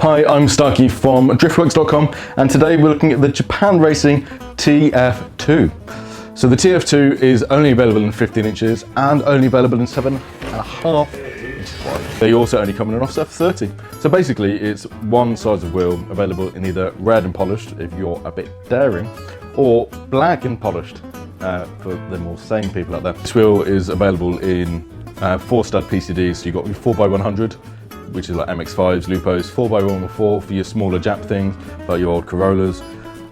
Hi, I'm Starkey from driftworks.com, and today we're looking at the Japan Racing TF2. So the TF2 is only available in 15 inches and only available in 7.5 inches wide. They also only come in an offset 30. So basically it's one size of wheel available in either red and polished if you're a bit daring, or black and polished for the more sane people out there. This wheel is available in 4 stud PCDs, so you've got your 4x100, which is like MX-5s, Lupos, 4x114 for your smaller Jap things, like your old Corollas.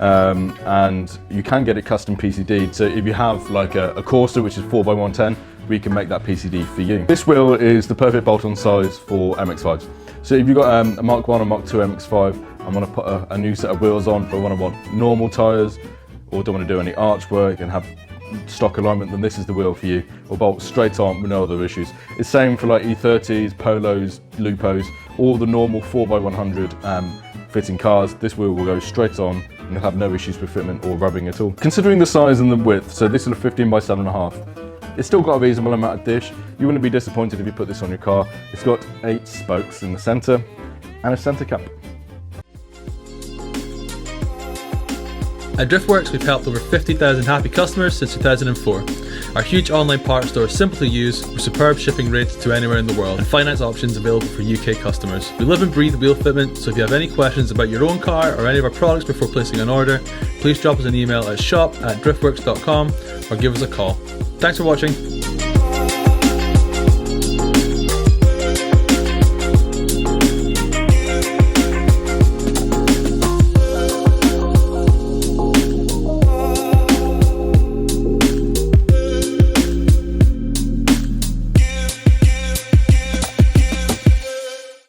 And you can get it custom PCD'd, so if you have like a Corsa which is 4x110, we can make that PCD for you. This wheel is the perfect bolt-on size for MX-5s. So if you've got a Mark 1 or Mark 2 MX-5 and want to put a new set of wheels on, but want normal tyres, or don't want to do any arch work and have stock alignment, then this is the wheel for you. Will bolt straight on with no other issues. It's same for like E30s, Polos, Lupos, all the normal 4x100 fitting cars. This wheel will go straight on and you'll have no issues with fitment or rubbing at all. Considering the size and the width, so this is a 15 by 7.5. It's still got a reasonable amount of dish. You wouldn't be disappointed if you put this on your car. It's got 8 spokes in the centre and a centre cap. At Driftworks, we've helped over 50,000 happy customers since 2004. Our huge online parts store is simple to use, with superb shipping rates to anywhere in the world, and finance options available for UK customers. We live and breathe wheel fitment, so if you have any questions about your own car or any of our products before placing an order, please drop us an email at shop@driftworks.com or give us a call. Thanks for watching.